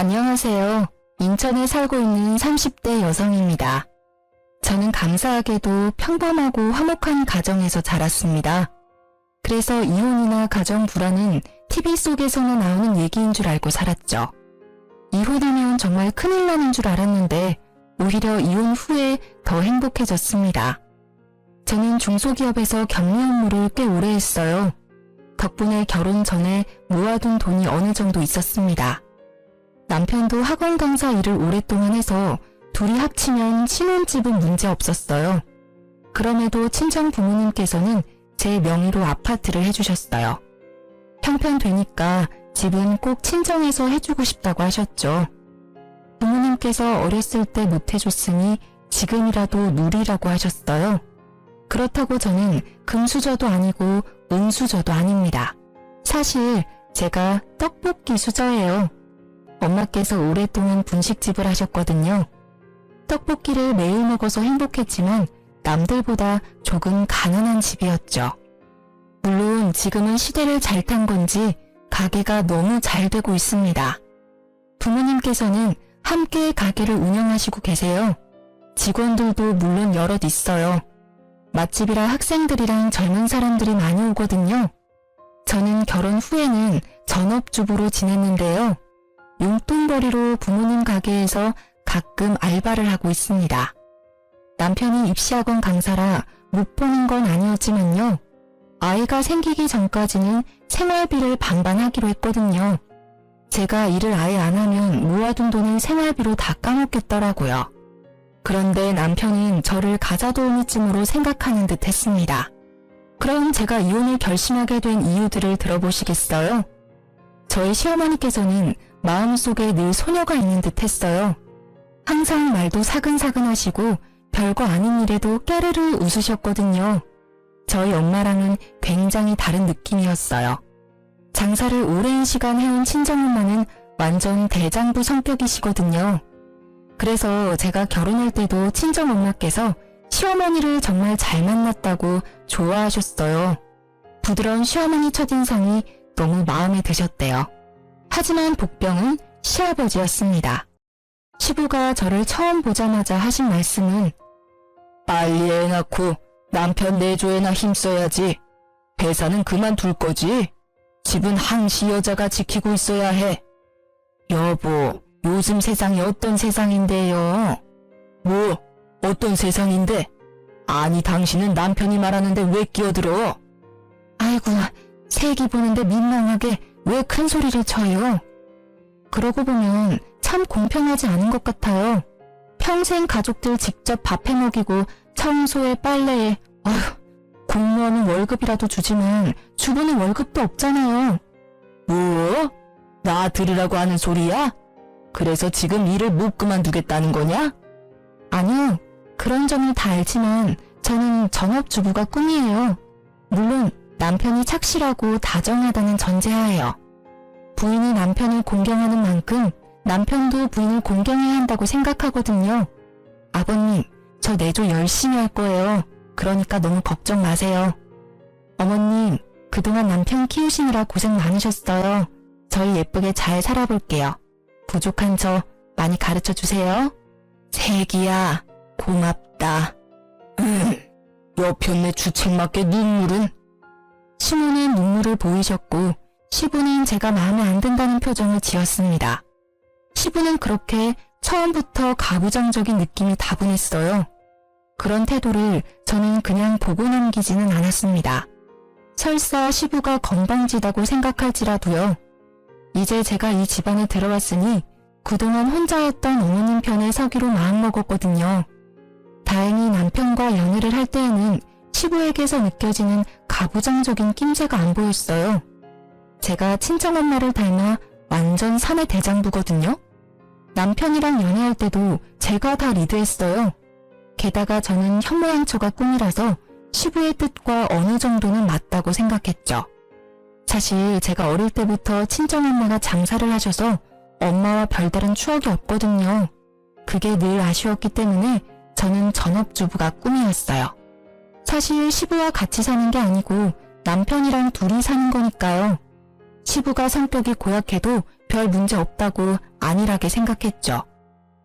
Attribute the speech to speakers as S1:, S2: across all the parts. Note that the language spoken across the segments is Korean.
S1: 안녕하세요. 인천에 살고 있는 30대 여성입니다. 저는 감사하게도 평범하고 화목한 가정에서 자랐습니다. 그래서 이혼이나 가정 불화는 TV 속에서나 나오는 얘기인 줄 알고 살았죠. 이혼하면 정말 큰일 나는 줄 알았는데 오히려 이혼 후에 더 행복해졌습니다. 저는 중소기업에서 격리 업무를 꽤 오래 했어요. 덕분에 결혼 전에 모아둔 돈이 어느 정도 있었습니다. 남편도 학원 강사 일을 오랫동안 해서 둘이 합치면 신혼집은 문제 없었어요. 그럼에도 친정 부모님께서는 제 명의로 아파트를 해주셨어요. 형편되니까 집은 꼭 친정에서 해주고 싶다고 하셨죠. 부모님께서 어렸을 때 못해줬으니 지금이라도 누리라고 하셨어요. 그렇다고 저는 금수저도 아니고 은수저도 아닙니다. 사실 제가 떡볶이 수저예요. 엄마께서 오랫동안 분식집을 하셨거든요. 떡볶이를 매일 먹어서 행복했지만 남들보다 조금 가난한 집이었죠. 물론 지금은 시대를 잘 탄 건지 가게가 너무 잘 되고 있습니다. 부모님께서는 함께 가게를 운영하시고 계세요. 직원들도 물론 여럿 있어요. 맛집이라 학생들이랑 젊은 사람들이 많이 오거든요. 저는 결혼 후에는 전업주부로 지냈는데요. 용돈벌이로 부모님 가게에서 가끔 알바를 하고 있습니다. 남편이 입시학원 강사라 못 보는 건 아니었지만요. 아이가 생기기 전까지는 생활비를 반반하기로 했거든요. 제가 일을 아예 안 하면 모아둔 돈을 생활비로 다 까먹겠더라고요. 그런데 남편은 저를 가사도우미쯤으로 생각하는 듯 했습니다. 그럼 제가 이혼을 결심하게 된 이유들을 들어보시겠어요? 저희 시어머니께서는 마음속에 늘 소녀가 있는 듯 했어요. 항상 말도 사근사근 하시고 별거 아닌 일에도 깨르르 웃으셨거든요. 저희 엄마랑은 굉장히 다른 느낌이었어요. 장사를 오랜 시간 해온 친정엄마는 완전 대장부 성격이시거든요. 그래서 제가 결혼할 때도 친정엄마께서 시어머니를 정말 잘 만났다고 좋아하셨어요. 부드러운 시어머니 첫인상이 너무 마음에 드셨대요. 하지만 복병은 시아버지였습니다. 시부가 저를 처음 보자마자 하신 말씀은 빨리 애 낳고 남편 내조에나 힘써야지. 회사는 그만둘 거지. 집은 항시 여자가 지키고 있어야 해. 여보, 요즘 세상이 어떤 세상인데요? 뭐, 어떤 세상인데? 아니, 당신은 남편이 말하는데 왜 끼어들어? 아이고, 새끼 보는데 민망하게 왜 큰 소리를 쳐요? 그러고 보면 참 공평하지 않은 것 같아요. 평생 가족들 직접 밥해 먹이고 청소에 빨래에 공무원은 월급이라도 주지만 주부는 월급도 없잖아요. 뭐? 나 들으라고 하는 소리야? 그래서 지금 일을 못 그만두겠다는 거냐? 아니요. 그런 점을 다 알지만 저는 전업주부가 꿈이에요. 물론 남편이 착실하고 다정하다는 전제하에요. 부인이 남편을 공경하는 만큼 남편도 부인을 공경해야 한다고 생각하거든요. 아버님, 저 내조 열심히 할 거예요. 그러니까 너무 걱정 마세요. 어머님, 그동안 남편 키우시느라 고생 많으셨어요. 저희 예쁘게 잘 살아볼게요. 부족한 저 많이 가르쳐 주세요. 새끼야, 고맙다. 여편네 주책맞게 눈물은? 시모는 눈물을 보이셨고 시부는 제가 마음에 안 든다는 표정을 지었습니다. 시부는 그렇게 처음부터 가부장적인 느낌이 다분했어요. 그런 태도를 저는 그냥 보고 넘기지는 않았습니다. 설사 시부가 건방지다고 생각할지라도요. 이제 제가 이 집안에 들어왔으니 그동안 혼자였던 어머님 편에 서기로 마음먹었거든요. 다행히 남편과 연애를 할 때에는 시부에게서 느껴지는 가부장적인 낌새가 안 보였어요. 제가 친정엄마를 닮아 완전 사내 대장부거든요. 남편이랑 연애할 때도 제가 다 리드했어요. 게다가 저는 현모양처가 꿈이라서 시부의 뜻과 어느 정도는 맞다고 생각했죠. 사실 제가 어릴 때부터 친정엄마가 장사를 하셔서 엄마와 별다른 추억이 없거든요. 그게 늘 아쉬웠기 때문에 저는 전업주부가 꿈이었어요. 사실 시부와 같이 사는 게 아니고 남편이랑 둘이 사는 거니까요. 시부가 성격이 고약해도 별 문제 없다고 안일하게 생각했죠.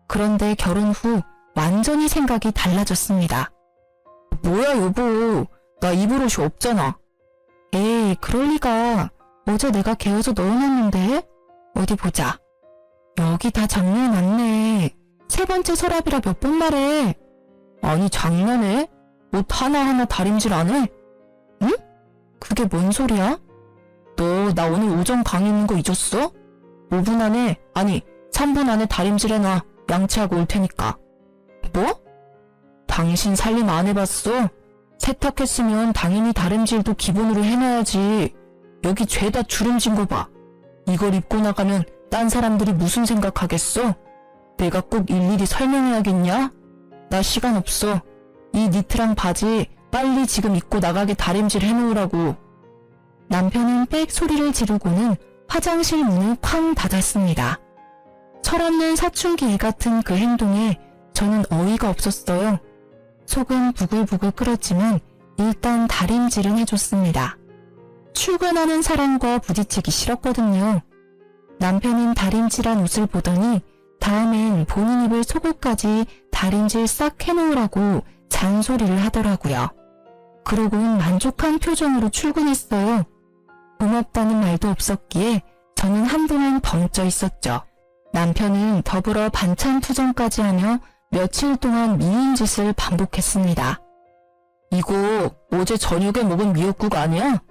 S1: 그런데 결혼 후 완전히 생각이 달라졌습니다. 뭐야 여보, 나 입을 옷이 없잖아. 에이, 그럴 리가. 어제 내가 개어서 넣어놨는데? 어디 보자. 여기 다 정리해놨네. 세 번째 서랍이라 몇 번 말해. 아니 장난해? 옷 하나하나 다림질 안 해? 응? 그게 뭔 소리야? 너 나 오늘 오전 강의 있는 거 잊었어? 5분 안에, 아니 3분 안에 다림질 해놔. 양치하고 올 테니까. 뭐? 당신 살림 안 해봤어? 세탁했으면 당연히 다림질도 기본으로 해놔야지. 여기 죄다 주름진 거 봐. 이걸 입고 나가면 딴 사람들이 무슨 생각하겠어? 내가 꼭 일일이 설명해야겠냐? 나 시간 없어. 이 니트랑 바지 빨리 지금 입고 나가게 다림질 해놓으라고. 남편은 빽 소리를 지르고는 화장실 문을 쾅 닫았습니다. 철없는 사춘기 애 같은 그 행동에 저는 어이가 없었어요. 속은 부글부글 끓었지만 일단 다림질은 해줬습니다. 출근하는 사람과 부딪히기 싫었거든요. 남편은 다림질한 옷을 보더니 다음엔 본인 입을 속옷까지 다림질 싹 해놓으라고 잔소리를 하더라고요. 그러고는 만족한 표정으로 출근했어요. 고맙다는 말도 없었기에 저는 한동안 벙쪄 있었죠. 남편은 더불어 반찬 투정까지 하며 며칠 동안 미운 짓을 반복했습니다. 이거 어제 저녁에 먹은 미역국 아니야?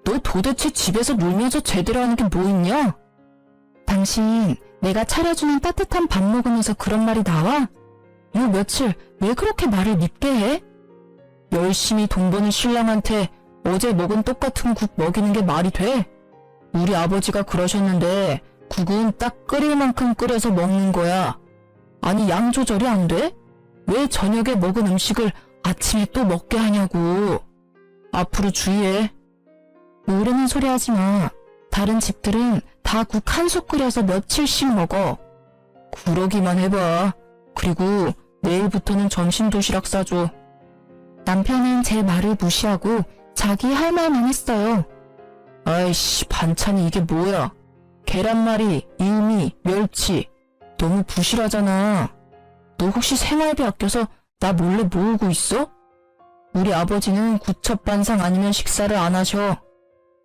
S1: 너 도대체 집에서 놀면서 제대로 하는 게 뭐 있냐? 당신 내가 차려주는 따뜻한 밥 먹으면서 그런 말이 나와? 요 며칠 왜 그렇게 말을 밉게 해? 열심히 돈 버는 신랑한테 어제 먹은 똑같은 국 먹이는 게 말이 돼? 우리 아버지가 그러셨는데 국은 딱 끓일 만큼 끓여서 먹는 거야. 아니 양 조절이 안 돼? 왜 저녁에 먹은 음식을 아침에 또 먹게 하냐고. 앞으로 주의해. 모르는 소리 하지 마. 다른 집들은 다 국 한 솥 끓여서 며칠씩 먹어. 그러기만 해봐. 그리고 내일부터는 점심 도시락 싸줘. 남편은 제 말을 무시하고 자기 할 말만 했어요. 아이씨, 반찬이 이게 뭐야. 계란말이, 일미, 멸치. 너무 부실하잖아. 너 혹시 생활비 아껴서 나 몰래 모으고 있어? 우리 아버지는 구첩반상 아니면 식사를 안 하셔.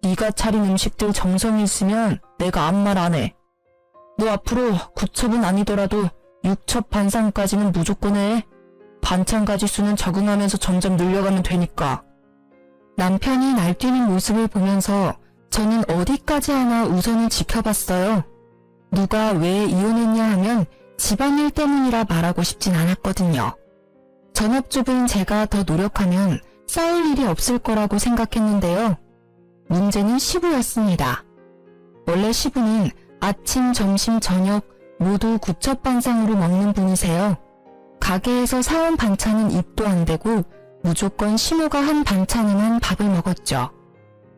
S1: 네가 차린 음식들 정성이 있으면 내가 아무 말 안 해. 너 앞으로 구첩은 아니더라도 육첩반상까지는 무조건 해. 반찬 가지수는 적응하면서 점점 늘려가면 되니까. 남편이 날뛰는 모습을 보면서 저는 어디까지 하나 우선은 지켜봤어요. 누가 왜 이혼했냐 하면 집안일 때문이라 말하고 싶진 않았거든요. 전업주부인 제가 더 노력하면 싸울 일이 없을 거라고 생각했는데요. 문제는 시부였습니다. 원래 시부는 아침, 점심, 저녁 모두 구첩반상으로 먹는 분이세요. 가게에서 사온 반찬은 입도 안 대고 무조건 시모가 한 반찬에만 밥을 먹었죠.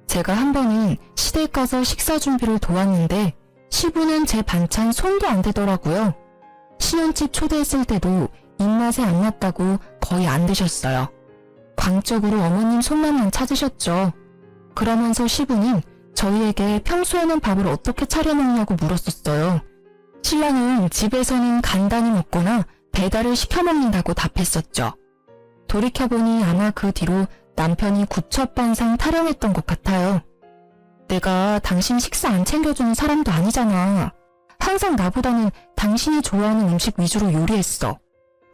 S1: 제가 한 번은 시댁 가서 식사 준비를 도왔는데 시부는 제 반찬 손도 안 대더라고요. 신혼집 초대했을 때도 입맛에 안 맞다고 거의 안 드셨어요. 광적으로 어머님 손만만 찾으셨죠. 그러면서 시부는 저희에게 평소에는 밥을 어떻게 차려 먹냐고 물었었어요. 신랑은 집에서는 간단히 먹거나 배달을 시켜 먹는다고 답했었죠. 돌이켜보니 아마 그 뒤로 남편이 구첩반상 타령했던 것 같아요. 내가 당신 식사 안 챙겨주는 사람도 아니잖아. 항상 나보다는 당신이 좋아하는 음식 위주로 요리했어.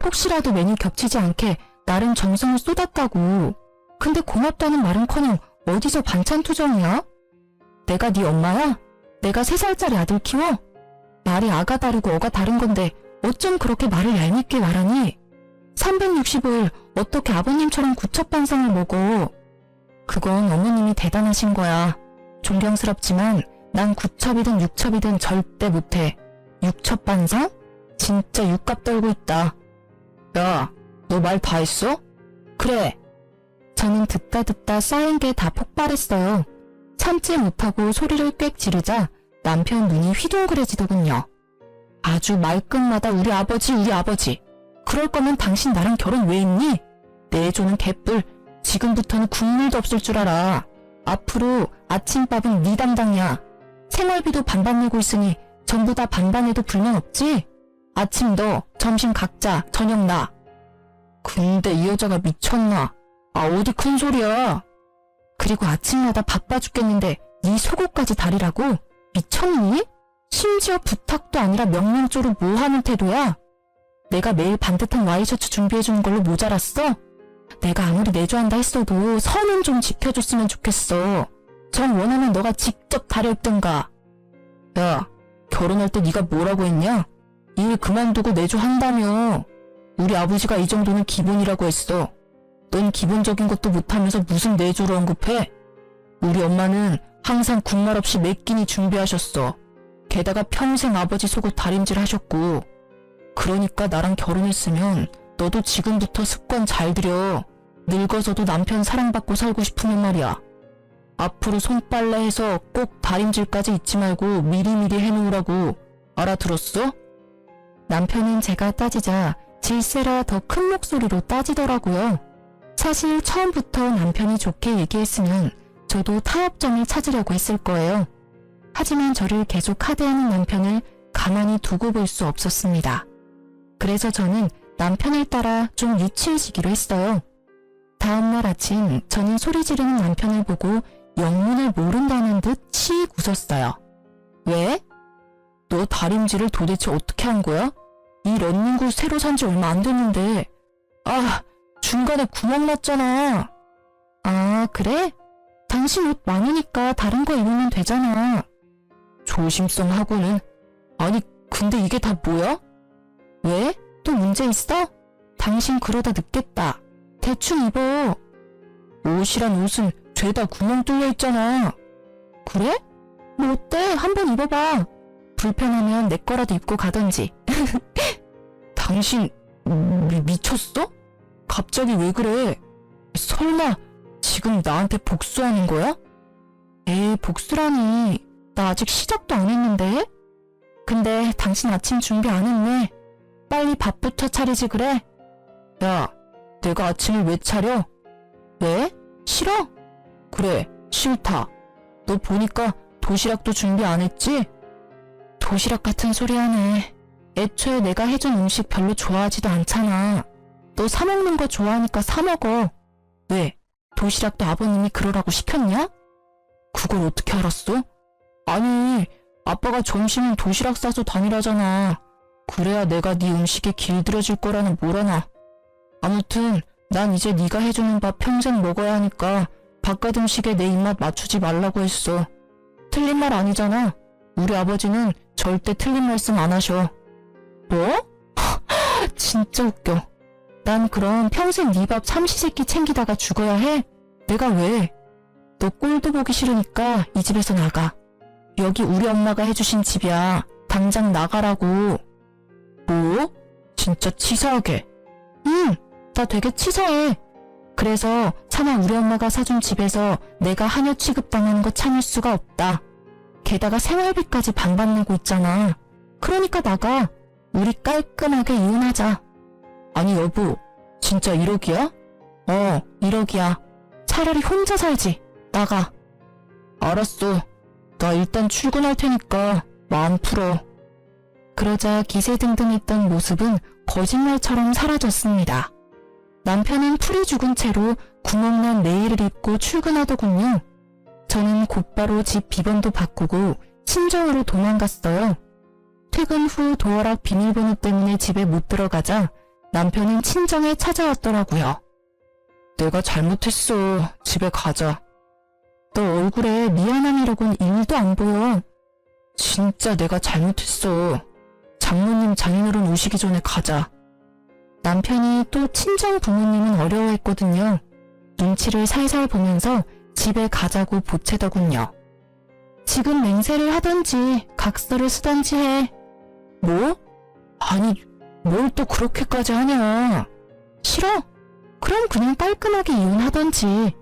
S1: 혹시라도 메뉴 겹치지 않게 나름 정성을 쏟았다고. 근데 고맙다는 말은커녕 어디서 반찬 투정이야? 내가 네 엄마야? 내가 3살짜리 아들 키워? 말이 아가 다르고 어가 다른 건데 어쩜 그렇게 말을 얄밉게 말하니? 365일 어떻게 아버님처럼 구첩반상을 먹어? 그건 어머님이 대단하신 거야. 존경스럽지만 난 구첩이든 육첩이든 절대 못해. 육첩반상? 진짜 육갑 떨고 있다. 야, 너 말 다 했어? 그래. 저는 듣다 쌓인 게 다 폭발했어요. 참지 못하고 소리를 꽥 지르자 남편 눈이 휘둥그레지더군요. 아주 말끝마다 우리 아버지. 그럴 거면 당신 나랑 결혼 왜 했니? 내조는 개뿔. 지금부터는 국물도 없을 줄 알아. 앞으로 아침밥은 네 담당이야. 생활비도 반반 내고 있으니 전부 다 반반해도 불만 없지? 아침 너, 점심 각자, 저녁 나. 근데 이 여자가 미쳤나? 아, 어디 큰 소리야. 그리고 아침마다 바빠 죽겠는데 네 속옷까지 다리라고? 미쳤니? 심지어 부탁도 아니라 명령조로 뭐 하는 태도야? 내가 매일 반듯한 와이셔츠 준비해주는 걸로 모자랐어? 내가 아무리 내조한다 했어도 선은 좀 지켜줬으면 좋겠어. 정 원하면 너가 직접 다려입든가. 야, 결혼할 때 네가 뭐라고 했냐? 일 그만두고 내조한다며. 우리 아버지가 이 정도는 기본이라고 했어. 넌 기본적인 것도 못하면서 무슨 내조를 언급해? 우리 엄마는 항상 군말 없이 매 끼니 준비하셨어. 게다가 평생 아버지 속옷 다림질 하셨고. 그러니까 나랑 결혼했으면 너도 지금부터 습관 잘 들여. 늙어서도 남편 사랑받고 살고 싶으면 말이야. 앞으로 손빨래해서 꼭 다림질까지 잊지 말고 미리미리 해놓으라고. 알아들었어? 남편은 제가 따지자 질세라 더 큰 목소리로 따지더라고요. 사실 처음부터 남편이 좋게 얘기했으면 저도 타협점을 찾으려고 했을 거예요. 하지만 저를 계속 하대하는 남편을 가만히 두고 볼 수 없었습니다. 그래서 저는 남편을 따라 좀 유치해지기로 했어요. 다음날 아침 저는 소리 지르는 남편을 보고 영문을 모른다는 듯 치익 웃었어요. 왜? 너 다림질을 도대체 어떻게 한 거야? 이 런닝구 새로 산 지 얼마 안 됐는데. 아, 중간에 구멍 났잖아. 아, 그래? 당신 옷 많으니까 다른 거 입으면 되잖아. 조심성 하고는. 아니, 근데 이게 다 뭐야? 왜? 또 문제 있어? 당신 그러다 늦겠다. 대충 입어. 옷이란 옷은 죄다 구멍 뚫려 있잖아. 그래? 뭐 어때? 한번 입어봐. 불편하면 내 거라도 입고 가던지. 당신 미쳤어? 갑자기 왜 그래? 설마 지금 나한테 복수하는 거야? 에이, 복수라니. 나 아직 시작도 안 했는데? 근데 당신 아침 준비 안 했네. 빨리 밥부터 차리지 그래? 야, 내가 아침을 왜 차려? 왜? 싫어? 그래, 싫다. 너 보니까 도시락도 준비 안 했지? 도시락 같은 소리 하네. 애초에 내가 해준 음식 별로 좋아하지도 않잖아. 너 사 먹는 거 좋아하니까 사 먹어. 왜? 도시락도 아버님이 그러라고 시켰냐? 그걸 어떻게 알았어? 아니, 아빠가 점심은 도시락 싸서 다니라잖아. 그래야 내가 네 음식에 길들여질 거라는 뭐라나. 아무튼 난 이제 네가 해주는 밥 평생 먹어야 하니까 바깥 음식에 내 입맛 맞추지 말라고 했어. 틀린 말 아니잖아. 우리 아버지는 절대 틀린 말씀 안 하셔. 뭐? 진짜 웃겨. 난 그럼 평생 네 밥 삼시세끼 챙기다가 죽어야 해? 내가 왜? 너 꼴도 보기 싫으니까 이 집에서 나가. 여기 우리 엄마가 해주신 집이야. 당장 나가라고. 뭐? 진짜 치사하게. 응, 나 되게 치사해. 그래서 차마 우리 엄마가 사준 집에서 내가 하녀 취급당하는 거 참을 수가 없다. 게다가 생활비까지 반반 내고 있잖아. 그러니까 나가. 우리 깔끔하게 이혼하자. 아니 여보, 진짜 1억이야? 1억이야. 차라리 혼자 살지. 나가. 알았어. 나 일단 출근할 테니까 마음 풀어. 그러자 기세등등했던 모습은 거짓말처럼 사라졌습니다. 남편은 풀이 죽은 채로 구멍난 내일을 입고 출근하더군요. 저는 곧바로 집 비번도 바꾸고 친정으로 도망갔어요. 퇴근 후 도어락 비밀번호 때문에 집에 못 들어가자 남편은 친정에 찾아왔더라고요. 내가 잘못했어. 집에 가자. 너 얼굴에 미안함이라곤 1도 안 보여. 진짜 내가 잘못했어. 장모님 장인어른 오시기 전에 가자. 남편이 또 친정 부모님은 어려워했거든요. 눈치를 살살 보면서 집에 가자고 보채더군요. 지금 맹세를 하던지 각서를 쓰던지 해. 뭐? 아니, 뭘 또 그렇게까지 하냐. 싫어? 그럼 그냥 깔끔하게 이혼하던지.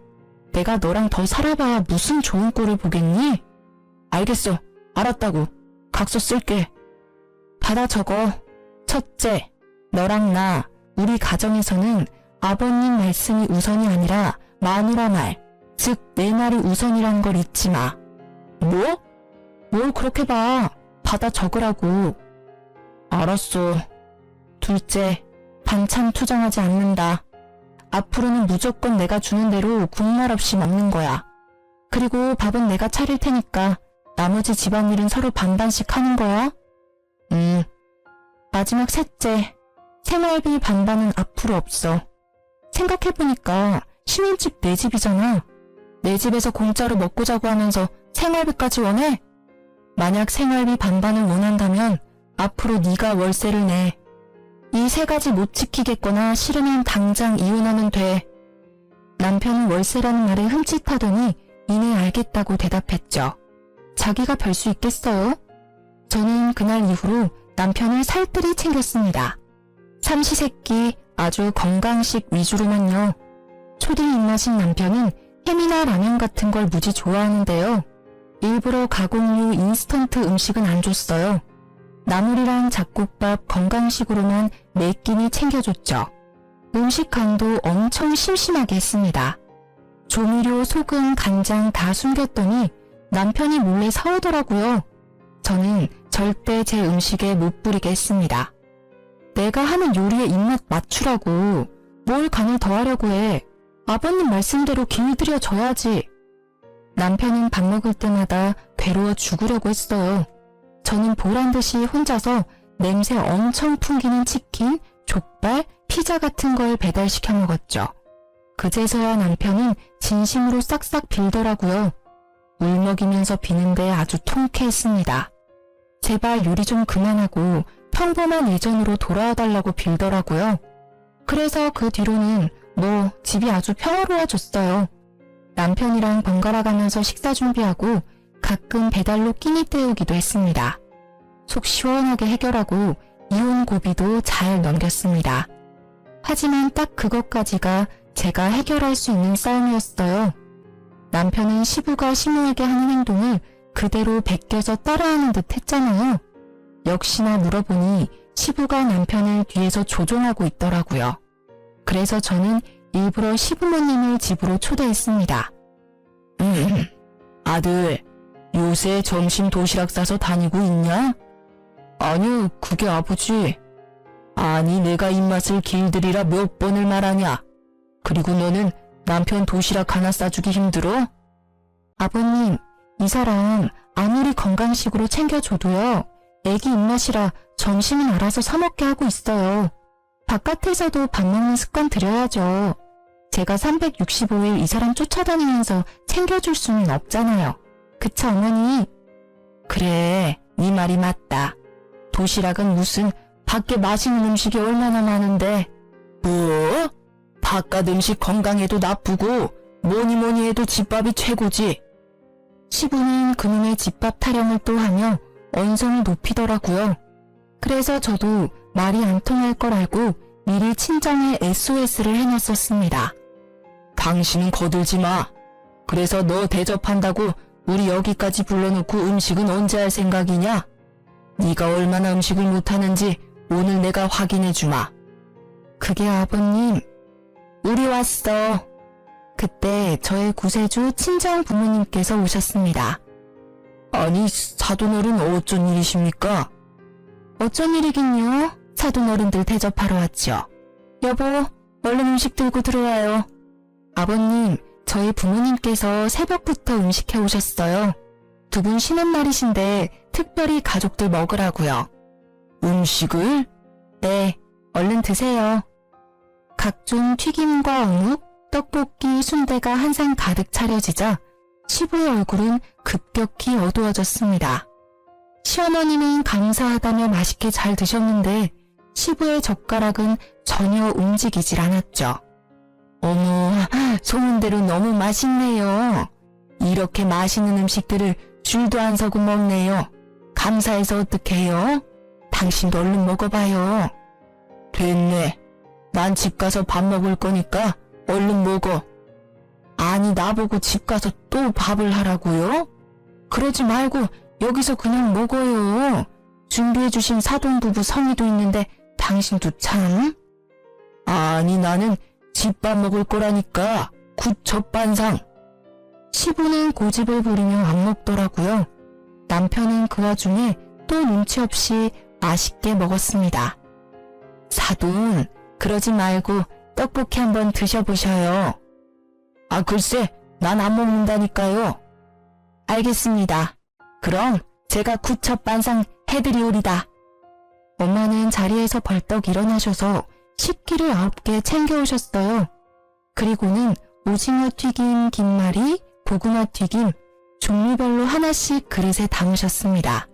S1: 내가 너랑 더 살아봐야 무슨 좋은 꼴을 보겠니? 알겠어. 알았다고. 각서 쓸게. 받아 적어. 첫째, 너랑 나, 우리 가정에서는 아버님 말씀이 우선이 아니라 마누라 말, 즉 내 말이 우선이란 걸 잊지 마. 뭐? 뭘 그렇게 봐. 받아 적으라고. 알았어. 둘째, 반찬 투정하지 않는다. 앞으로는 무조건 내가 주는 대로 국말 없이 먹는 거야. 그리고 밥은 내가 차릴 테니까 나머지 집안일은 서로 반반씩 하는 거야. 마지막 셋째, 생활비 반반은 앞으로 없어. 생각해보니까 신혼집 내 집이잖아. 내 집에서 공짜로 먹고 자고 하면서 생활비까지 원해? 만약 생활비 반반을 원한다면 앞으로 네가 월세를 내. 이 세 가지 못 지키겠거나 싫으면 당장 이혼하면 돼. 남편은 월세라는 말에 흠칫하더니 이내 알겠다고 대답했죠. 자기가 별 수 있겠어요? 저는 그날 이후로 남편을 살뜰히 챙겼습니다. 삼시세끼 아주 건강식 위주로만요. 초딩 입맛인 남편은 햄이나 라면 같은 걸 무지 좋아하는데요. 일부러 가공류 인스턴트 음식은 안 줬어요. 나물이랑 잡곡밥 건강식으로만 매 끼니 챙겨줬죠. 음식 강도 엄청 심심하게 했습니다. 조미료, 소금, 간장 다 숨겼더니 남편이 몰래 사오더라고요. 저는 절대 제 음식에 못 부리게 했습니다. 내가 하는 요리에 입맛 맞추라고. 뭘 간을 더하려고 해. 아버님 말씀대로 길들여 줘야지. 남편은 밥 먹을 때마다 괴로워 죽으려고 했어요. 저는 보란듯이 혼자서 냄새 엄청 풍기는 치킨, 족발, 피자 같은 걸 배달시켜 먹었죠. 그제서야 남편은 진심으로 싹싹 빌더라고요. 울먹이면서 비는데 아주 통쾌했습니다. 제발 요리 좀 그만하고 평범한 예전으로 돌아와달라고 빌더라고요. 그래서 그 뒤로는 집이 아주 평화로워졌어요. 남편이랑 번갈아 가면서 식사 준비하고 가끔 배달로 끼니 때우기도 했습니다. 속 시원하게 해결하고 이혼 고비도 잘 넘겼습니다. 하지만 딱 그것까지가 제가 해결할 수 있는 싸움이었어요. 남편은 시부가 시모에게 하는 행동을 그대로 베껴서 따라하는 듯 했잖아요. 역시나 물어보니 시부가 남편을 뒤에서 조종하고 있더라고요. 그래서 저는 일부러 시부모님을 집으로 초대했습니다. 아들, 요새 점심 도시락 싸서 다니고 있냐? 아니요, 그게 아버지. 아니, 내가 입맛을 길들이라 몇 번을 말하냐? 그리고 너는 남편 도시락 하나 싸주기 힘들어? 아버님, 이 사람 아무리 건강식으로 챙겨줘도요. 애기 입맛이라 점심은 알아서 사 먹게 하고 있어요. 바깥에서도 밥 먹는 습관 들여야죠. 제가 365일 이 사람 쫓아다니면서 챙겨줄 수는 없잖아요. 그쵸, 어머니? 그래, 네 말이 맞다. 도시락은 무슨 밖에 맛있는 음식이 얼마나 많은데. 뭐? 바깥 음식 건강에도 나쁘고 뭐니 해도 집밥이 최고지. 시부는 그놈의 집밥 타령을 또 하며 언성을 높이더라고요. 그래서 저도 말이 안 통할 걸 알고 미리 친정에 SOS를 해놨었습니다. 당신은 거들지 마. 그래서 너 대접한다고 우리 여기까지 불러놓고 음식은 언제 할 생각이냐? 네가 얼마나 음식을 못하는지 오늘 내가 확인해주마. 그게 아버님, 우리 왔어. 그때 저의 구세주 친정 부모님께서 오셨습니다. 아니, 사돈어른 어쩐 일이십니까? 어쩐 일이긴요. 사돈어른들 대접하러 왔죠. 여보, 얼른 음식 들고 들어와요. 아버님, 저희 부모님께서 새벽부터 음식 해오셨어요. 두 분 쉬는 날이신데 특별히 가족들 먹으라고요. 음식을? 네, 얼른 드세요. 각종 튀김과 어묵, 떡볶이, 순대가 한 상 가득 차려지자 시부의 얼굴은 급격히 어두워졌습니다. 시어머니는 감사하다며 맛있게 잘 드셨는데 시부의 젓가락은 전혀 움직이질 않았죠. 어머, 소문대로 너무 맛있네요. 이렇게 맛있는 음식들을 줄도 안 서고 먹네요. 감사해서 어떡해요? 당신도 얼른 먹어봐요. 됐네. 난 집 가서 밥 먹을 거니까 얼른 먹어. 아니, 나보고 집 가서 또 밥을 하라고요? 그러지 말고 여기서 그냥 먹어요. 준비해주신 사돈부부 성의도 있는데 당신도 참. 아니, 나는 집밥 먹을 거라니까. 굿 젖반상. 시부는 고집을 부리며 안 먹더라고요. 남편은 그 와중에 또 눈치 없이 맛있게 먹었습니다. 사돈, 그러지 말고 떡볶이 한번 드셔보셔요. 아, 글쎄, 난 안 먹는다니까요. 알겠습니다. 그럼 제가 구첩반상 해드리오리다. 엄마는 자리에서 벌떡 일어나셔서 식기를 9개 챙겨오셨어요. 그리고는 오징어 튀김, 김말이, 고구마 튀김, 종류별로 하나씩 그릇에 담으셨습니다.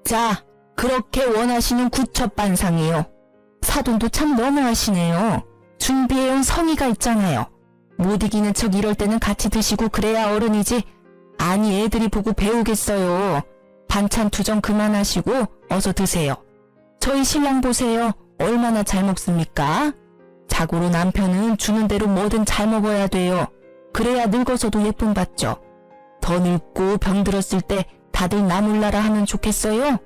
S1: 자, 그렇게 원하시는 구첩반상이요. 사돈도 참 너무하시네요. 준비해온 성의가 있잖아요. 못 이기는 척 이럴 때는 같이 드시고 그래야 어른이지. 아니, 애들이 보고 배우겠어요. 반찬 투정 그만하시고 어서 드세요. 저희 신랑 보세요. 얼마나 잘 먹습니까? 자고로 남편은 주는 대로 뭐든 잘 먹어야 돼요. 그래야 늙어서도 예쁨 받죠. 더 늙고 병들었을 때 다들 나 몰라라 하면 좋겠어요?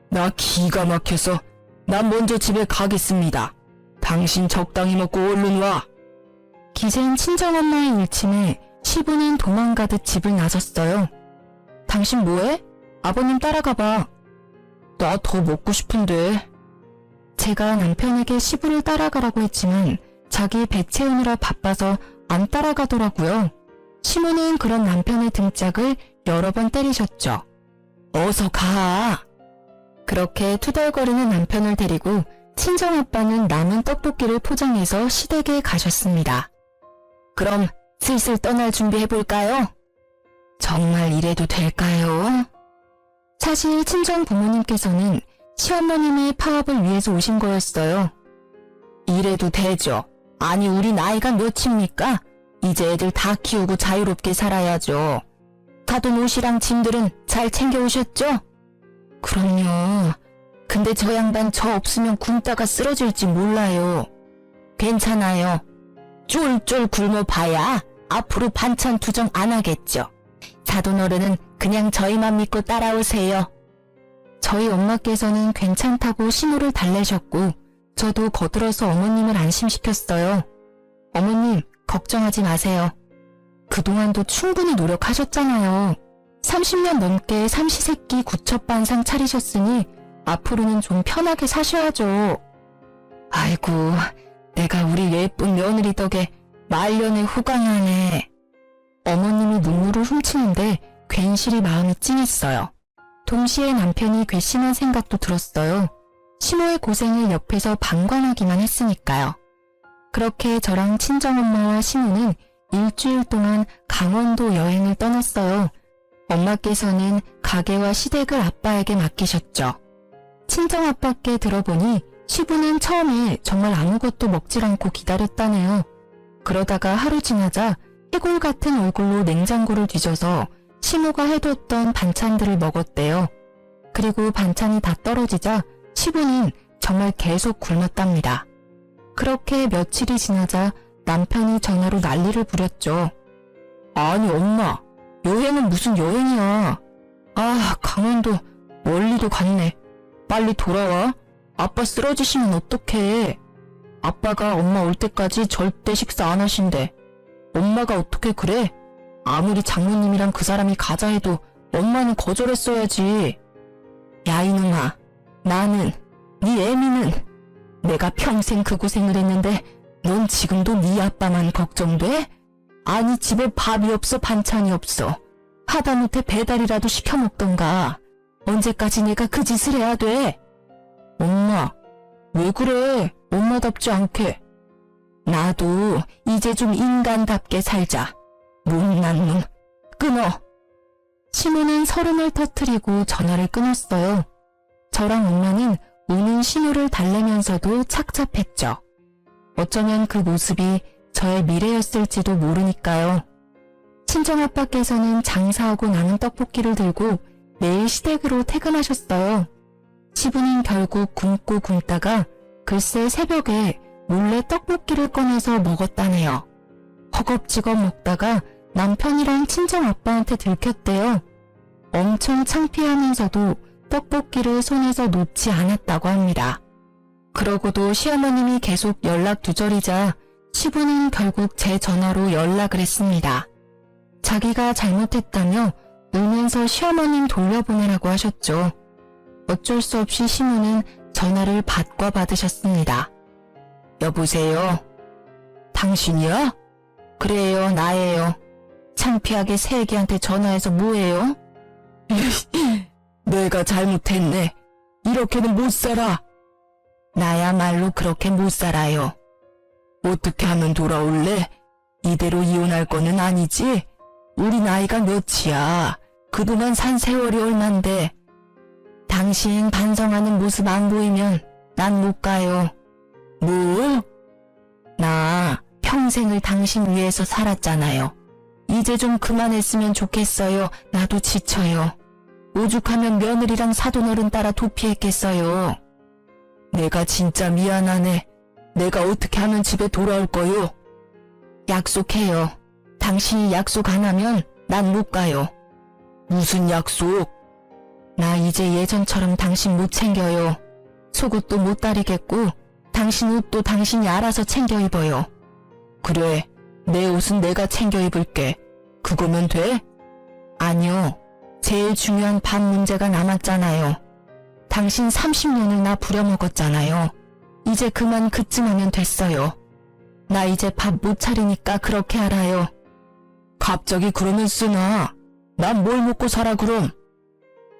S1: 나 기가 막혀서 난 먼저 집에 가겠습니다. 당신 적당히 먹고 얼른 와. 기센 친정엄마의 일침에 시부는 도망가듯 집을 나섰어요. 당신 뭐해? 아버님 따라가봐. 나 더 먹고 싶은데. 제가 남편에게 시부를 따라가라고 했지만 자기 배 채우느라 바빠서 안 따라가더라고요. 시부는 그런 남편의 등짝을 여러 번 때리셨죠. 어서 가. 그렇게 투덜거리는 남편을 데리고 친정아빠는 남은 떡볶이를 포장해서 시댁에 가셨습니다. 그럼 슬슬 떠날 준비해볼까요? 정말 이래도 될까요? 사실 친정 부모님께서는 시어머님의 파업을 위해서 오신 거였어요. 이래도 되죠. 아니, 우리 나이가 몇입니까? 이제 애들 다 키우고 자유롭게 살아야죠. 사돈 옷이랑 짐들은 잘 챙겨오셨죠? 그럼요. 근데 저 양반 저 없으면 굶다가 쓰러질지 몰라요. 괜찮아요. 쫄쫄 굶어봐야 앞으로 반찬 투정 안 하겠죠. 사돈 어른은 그냥 저희만 믿고 따라오세요. 저희 엄마께서는 괜찮다고 신호를 달래셨고 저도 거들어서 어머님을 안심시켰어요. 어머님, 걱정하지 마세요. 그동안도 충분히 노력하셨잖아요. 30년 넘게 삼시세끼 구첩반상 차리셨으니 앞으로는 좀 편하게 사셔야죠. 아이고, 내가 우리 예쁜 며느리 덕에 말년에 호강하네. 어머님이 눈물을 훔치는데 괜시리 마음이 찡했어요. 동시에 남편이 괘씸한 생각도 들었어요. 시모의 고생을 옆에서 방관하기만 했으니까요. 그렇게 저랑 친정엄마와 시모는 일주일 동안 강원도 여행을 떠났어요. 엄마께서는 가게와 시댁을 아빠에게 맡기셨죠. 친정아빠께 들어보니 시부는 처음에 정말 아무것도 먹질 않고 기다렸다네요. 그러다가 하루 지나자 해골 같은 얼굴로 냉장고를 뒤져서 시모가 해뒀던 반찬들을 먹었대요. 그리고 반찬이 다 떨어지자 시부는 정말 계속 굶었답니다. 그렇게 며칠이 지나자 남편이 전화로 난리를 부렸죠. 아니 엄마, 여행은 무슨 여행이야. 아, 강원도 멀리도 갔네. 빨리 돌아와. 아빠 쓰러지시면 어떡해. 아빠가 엄마 올 때까지 절대 식사 안 하신대. 엄마가 어떻게 그래? 아무리 장모님이랑 그 사람이 가자 해도 엄마는 거절했어야지. 야 이놈아, 나는, 네 애미는 내가 평생 그 고생을 했는데 넌 지금도 네 아빠만 걱정돼? 아니 집에 밥이 없어 반찬이 없어. 하다못해 배달이라도 시켜 먹던가. 언제까지 내가 그 짓을 해야 돼? 엄마, 왜 그래? 엄마답지 않게. 나도 이제 좀 인간답게 살자. 못난 놈, 끊어. 시모는 설움을 터뜨리고 전화를 끊었어요. 저랑 엄마는 우는 신호를 달래면서도 착잡했죠. 어쩌면 그 모습이 저의 미래였을지도 모르니까요. 친정아빠께서는 장사하고 남은 떡볶이를 들고 매일 시댁으로 퇴근하셨어요. 시부는 결국 굶고 굶다가 글쎄 새벽에 몰래 떡볶이를 꺼내서 먹었다네요. 허겁지겁 먹다가 남편이랑 친정아빠한테 들켰대요. 엄청 창피하면서도 떡볶이를 손에서 놓지 않았다고 합니다. 그러고도 시어머님이 계속 연락 두절이자 시부는 결국 제 전화로 연락을 했습니다. 자기가 잘못했다며 울면서 시어머님 돌려보내라고 하셨죠. 어쩔 수 없이 시모는 전화를 받고 받으셨습니다. 여보세요? 당신이야? 그래요, 나예요. 창피하게 새애기한테 전화해서 뭐해요? 내가 잘못했네. 이렇게는 못 살아. 나야말로 그렇게 못 살아요. 어떻게 하면 돌아올래? 이대로 이혼할 거는 아니지? 우리 나이가 몇이야. 그동안 산 세월이 얼만데. 당신 반성하는 모습 안 보이면 난 못 가요. 뭐? 나 평생을 당신 위해서 살았잖아요. 이제 좀 그만했으면 좋겠어요. 나도 지쳐요. 오죽하면 며느리랑 사돈어른 따라 도피했겠어요. 내가 진짜 미안하네. 내가 어떻게 하면 집에 돌아올 거요? 약속해요. 당신이 약속 안 하면 난 못 가요. 무슨 약속? 나 이제 예전처럼 당신 못 챙겨요. 속옷도 못 다리겠고 당신 옷도 당신이 알아서 챙겨 입어요. 그래, 내 옷은 내가 챙겨 입을게. 그거면 돼? 아니요. 제일 중요한 밥 문제가 남았잖아요. 당신 30년을 나 부려먹었잖아요. 이제 그만 그쯤 하면 됐어요. 나 이제 밥 못 차리니까 그렇게 알아요. 갑자기 그러면 쓰나? 난 뭘 먹고 살아 그럼?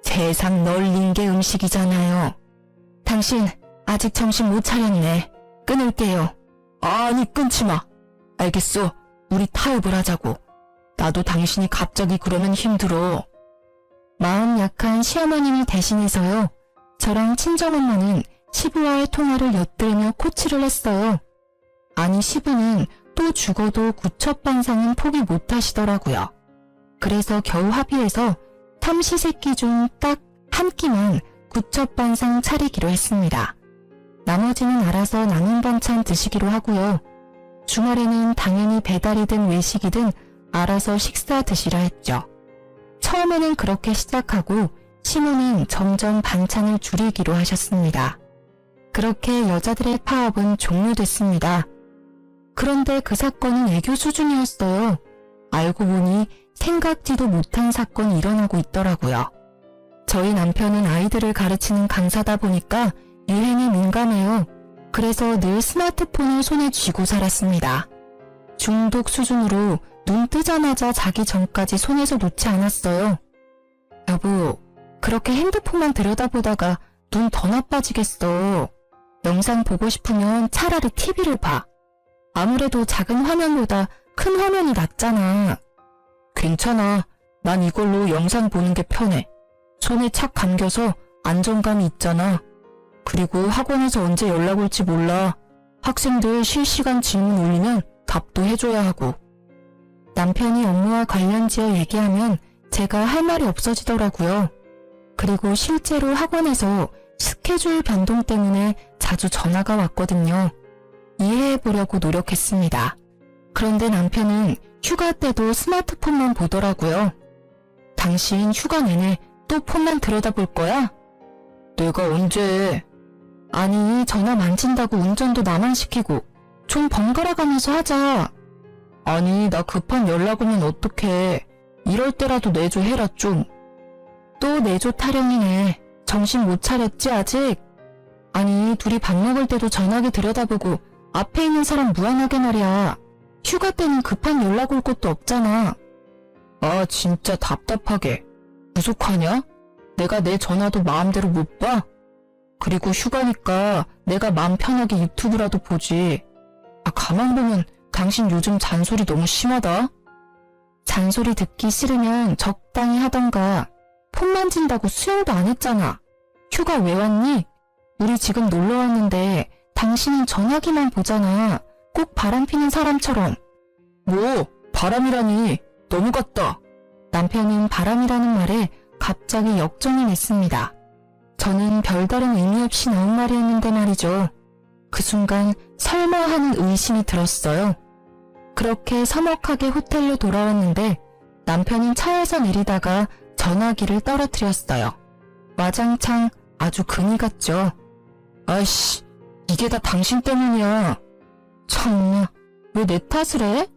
S1: 세상 널린 게 음식이잖아요. 당신 아직 정신 못 차렸네. 끊을게요. 아니 끊지 마. 알겠어. 우리 타협을 하자고. 나도 당신이 갑자기 그러면 힘들어. 마음 약한 시어머님을 대신해서요. 저랑 친정엄마는 시부와의 통화를 엿들으며 코치를 했어요. 아니 시부는 또 죽어도 구첩반상은 포기 못하시더라고요. 그래서 겨우 합의해서 삼시세끼 중 딱 한 끼만 구첩반상 차리기로 했습니다. 나머지는 알아서 남은 반찬 드시기로 하고요. 주말에는 당연히 배달이든 외식이든 알아서 식사 드시라 했죠. 처음에는 그렇게 시작하고 시모는 점점 반찬을 줄이기로 하셨습니다. 그렇게 여자들의 파업은 종료됐습니다. 그런데 그 사건은 애교 수준이었어요. 알고 보니 생각지도 못한 사건이 일어나고 있더라고요. 저희 남편은 아이들을 가르치는 강사다 보니까 유행에 민감해요. 그래서 늘 스마트폰을 손에 쥐고 살았습니다. 중독 수준으로 눈 뜨자마자 자기 전까지 손에서 놓지 않았어요. 여보, 그렇게 핸드폰만 들여다보다가 눈 더 나빠지겠어. 영상 보고 싶으면 차라리 TV를 봐. 아무래도 작은 화면보다 큰 화면이 낫잖아. 괜찮아. 난 이걸로 영상 보는 게 편해. 손에 착 감겨서 안정감이 있잖아. 그리고 학원에서 언제 연락 올지 몰라. 학생들 실시간 질문 올리면 답도 해줘야 하고. 남편이 업무와 관련지어 얘기하면 제가 할 말이 없어지더라고요. 그리고 실제로 학원에서 스케줄 변동 때문에 자주 전화가 왔거든요. 이해해보려고 노력했습니다. 그런데 남편은 휴가 때도 스마트폰만 보더라고요. 당신 휴가 내내 또 폰만 들여다볼 거야? 내가 언제? 아니, 전화 만진다고 운전도 나만 시키고 좀 번갈아 가면서 하자. 아니, 나 급한 연락 오면 어떡해. 이럴 때라도 내조 해라 좀. 또 내조 타령이네. 정신 못 차렸지 아직? 아니, 둘이 밥 먹을 때도 전화기 들여다보고 앞에 있는 사람 무안하게 말이야. 휴가 때는 급한 연락 올 것도 없잖아. 아, 진짜 답답하게. 무속하냐? 내가 내 전화도 마음대로 못 봐? 그리고 휴가니까 내가 마음 편하게 유튜브라도 보지. 아, 가만 보면 당신 요즘 잔소리 너무 심하다. 잔소리 듣기 싫으면 적당히 하던가. 폰 만진다고 수영도 안 했잖아. 휴가 왜 왔니? 우리 지금 놀러 왔는데 당신은 전화기만 보잖아. 꼭 바람피는 사람처럼. 뭐? 바람이라니. 너무 같다. 남편은 바람이라는 말에 갑자기 역정을 냈습니다. 저는 별다른 의미 없이 나온 말이었는데 말이죠. 그 순간 설마 하는 의심이 들었어요. 그렇게 서먹하게 호텔로 돌아왔는데 남편은 차에서 내리다가 전화기를 떨어뜨렸어요. 와장창 아주 근이 갔죠. 아이씨, 이게 다 당신 때문이야. 참나, 왜 내 탓을 해?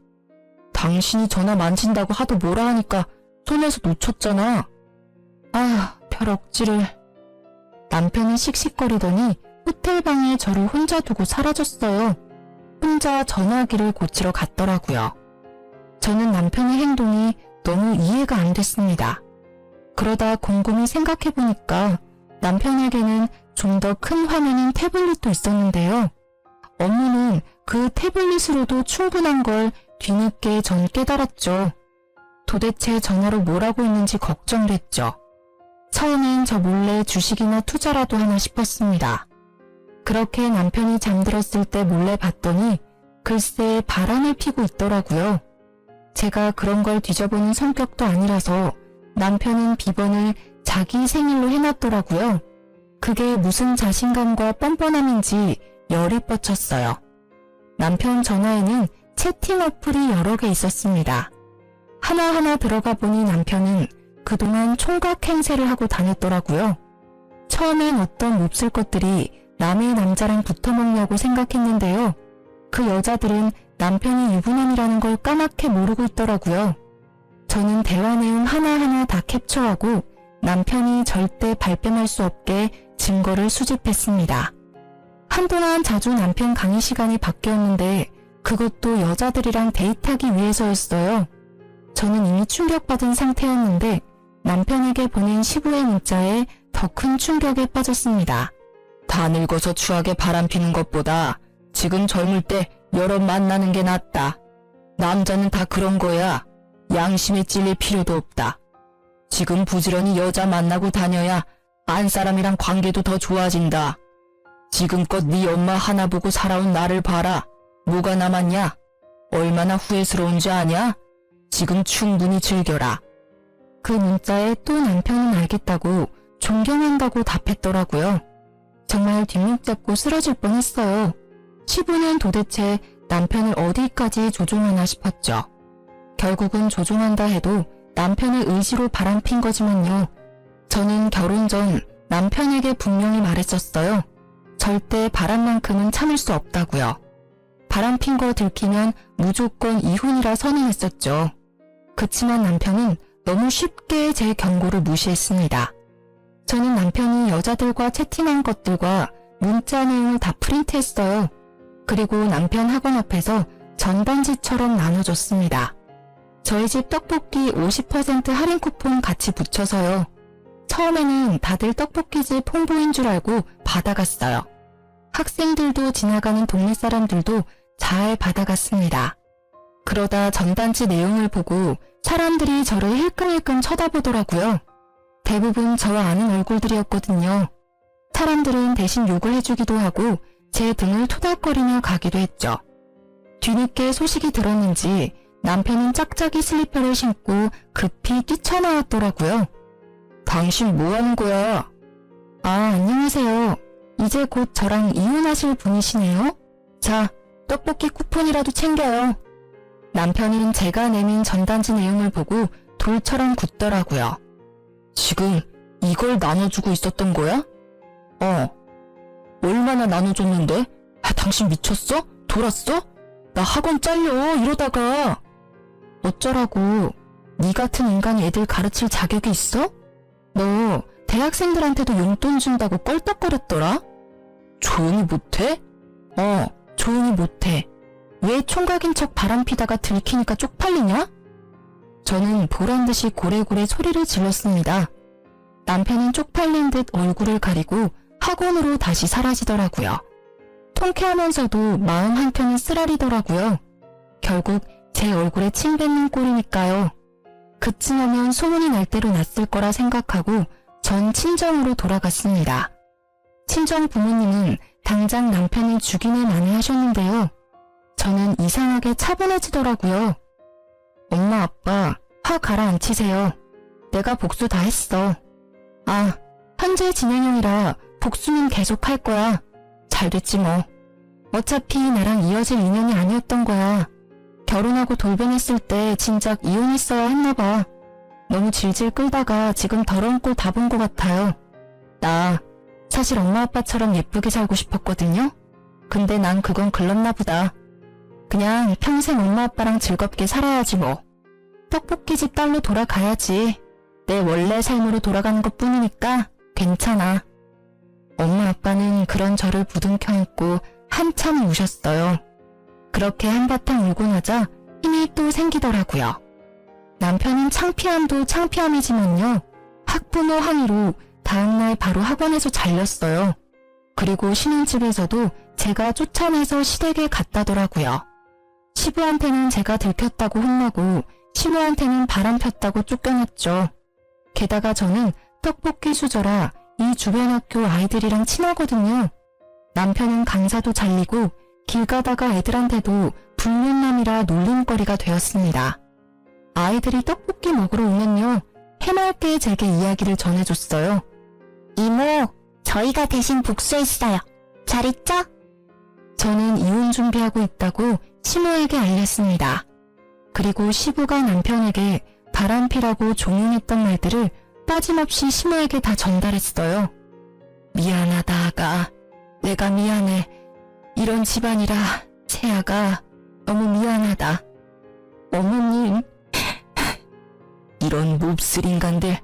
S1: 당신이 전화 만진다고 하도 뭐라 하니까 손에서 놓쳤잖아. 아, 별 억지를. 남편이 씩씩거리더니 호텔방에 저를 혼자 두고 사라졌어요. 혼자 전화기를 고치러 갔더라고요. 저는 남편의 행동이 너무 이해가 안 됐습니다. 그러다 곰곰이 생각해보니까 남편에게는 좀 더 큰 화면인 태블릿도 있었는데요. 업무는 그 태블릿으로도 충분한 걸 뒤늦게 전 깨달았죠. 도대체 전화로 뭘 하고 있는지 걱정됐죠. 처음엔 저 몰래 주식이나 투자라도 하나 싶었습니다. 그렇게 남편이 잠들었을 때 몰래 봤더니 글쎄 바람을 피고 있더라고요. 제가 그런 걸 뒤져보는 성격도 아니라서 남편은 비번을 자기 생일로 해놨더라고요. 그게 무슨 자신감과 뻔뻔함인지 열이 뻗쳤어요. 남편 전화에는 채팅 어플이 여러 개 있었습니다. 하나하나 들어가 보니 남편은 그동안 총각 행세를 하고 다녔더라고요. 처음엔 어떤 몹쓸 것들이 남의 남자랑 붙어먹냐고 생각했는데요. 그 여자들은 남편이 유부남이라는 걸 까맣게 모르고 있더라고요. 저는 대화 내용 하나하나 다 캡처하고 남편이 절대 발뺌할 수 없게 증거를 수집했습니다. 한동안 자주 남편 강의 시간이 바뀌었는데 그것도 여자들이랑 데이트하기 위해서였어요. 저는 이미 충격받은 상태였는데 남편에게 보낸 15회 문자에 더 큰 충격에 빠졌습니다. 다 늙어서 추하게 바람피는 것보다 지금 젊을 때 여러 만나는 게 낫다. 남자는 다 그런 거야. 양심에 찔릴 필요도 없다. 지금 부지런히 여자 만나고 다녀야 안 사람이랑 관계도 더 좋아진다. 지금껏 네 엄마 하나 보고 살아온 나를 봐라. 뭐가 남았냐? 얼마나 후회스러운지 아냐? 지금 충분히 즐겨라. 그 문자에 또 남편은 알겠다고 존경한다고 답했더라고요. 정말 뒷목 잡고 쓰러질 뻔했어요. 15년 도대체 남편을 어디까지 조종하나 싶었죠. 결국은 조종한다 해도 남편의 의지로 바람핀 거지만요. 저는 결혼 전 남편에게 분명히 말했었어요. 절대 바람만큼은 참을 수 없다고요. 바람핀 거 들키면 무조건 이혼이라 선언했었죠. 그치만 남편은 너무 쉽게 제 경고를 무시했습니다. 저는 남편이 여자들과 채팅한 것들과 문자 내용을 다 프린트했어요. 그리고 남편 학원 앞에서 전단지처럼 나눠줬습니다. 저희 집 떡볶이 50% 할인 쿠폰 같이 붙여서요. 처음에는 다들 떡볶이집 홍보인 줄 알고 받아갔어요. 학생들도 지나가는 동네 사람들도 잘 받아갔습니다. 그러다 전단지 내용을 보고 사람들이 저를 힐끔힐끔 쳐다보더라고요. 대부분 저와 아는 얼굴들이었거든요. 사람들은 대신 욕을 해주기도 하고 제 등을 토닥거리며 가기도 했죠. 뒤늦게 소식이 들었는지 남편은 짝짝이 슬리퍼를 신고 급히 뛰쳐나왔더라고요. 당신 뭐 하는 거야? 아, 안녕하세요. 이제 곧 저랑 이혼하실 분이시네요? 자, 떡볶이 쿠폰이라도 챙겨요. 남편은 제가 내민 전단지 내용을 보고 돌처럼 굳더라고요. 지금 이걸 나눠주고 있었던 거야? 얼마나 나눠줬는데? 아, 당신 미쳤어? 돌았어? 나 학원 잘려 이러다가. 어쩌라고. 네 같은 인간이 애들 가르칠 자격이 있어? 너 대학생들한테도 용돈 준다고 껄떡거렸더라? 조용히 못해? 조용히 못해. 왜 총각인 척 바람피다가 들키니까 쪽팔리냐? 저는 보란듯이 고래고래 소리를 질렀습니다. 남편은 쪽팔린 듯 얼굴을 가리고 학원으로 다시 사라지더라고요. 통쾌하면서도 마음 한켠이 쓰라리더라고요. 결국 제 얼굴에 침 뱉는 꼴이니까요. 그쯤 하면 소문이 날 대로 났을 거라 생각하고 전 친정으로 돌아갔습니다. 친정 부모님은 당장 남편을 죽이네 마네 하셨는데요. 저는 이상하게 차분해지더라고요. 엄마 아빠 화 가라앉히세요. 내가 복수 다 했어. 아, 현재 진행형이라 복수는 계속 할 거야. 잘 됐지 뭐. 어차피 나랑 이어질 인연이 아니었던 거야. 결혼하고 돌변했을 때 진작 이혼했어야 했나 봐. 너무 질질 끌다가 지금 더러운 꼴 다 본 것 같아요. 나 사실 엄마 아빠처럼 예쁘게 살고 싶었거든요. 근데 난 그건 글렀나 보다. 그냥 평생 엄마 아빠랑 즐겁게 살아야지 뭐. 떡볶이집 딸로 돌아가야지. 내 원래 삶으로 돌아가는 것 뿐이니까 괜찮아. 엄마 아빠는 그런 저를 부둥켜 안고 한참 우셨어요. 그렇게 한바탕 울고 나자 힘이 또 생기더라고요. 남편은 창피함도 창피함이지만요. 학부모 항의로 다음날 바로 학원에서 잘렸어요. 그리고 신혼집에서도 제가 쫓아내서 시댁에 갔다더라고요. 시부한테는 제가 들켰다고 혼나고 시모한테는 바람 폈다고 쫓겨났죠. 게다가 저는 떡볶이 수저라 이 주변 학교 아이들이랑 친하거든요. 남편은 강사도 잘리고 길 가다가 애들한테도 불륜남이라 놀림거리가 되었습니다. 아이들이 떡볶이 먹으러 오면요. 해맑게 제게 이야기를 전해줬어요. 이모, 저희가 대신 복수했어요. 잘 있죠? 저는 이혼 준비하고 있다고 시모에게 알렸습니다. 그리고 시부가 남편에게 바람피라고 종용했던 말들을 빠짐없이 시모에게 다 전달했어요. 미안하다 아가. 내가 미안해. 이런 집안이라 채아가 너무 미안하다. 어머님. 이런 몹쓸 인간들.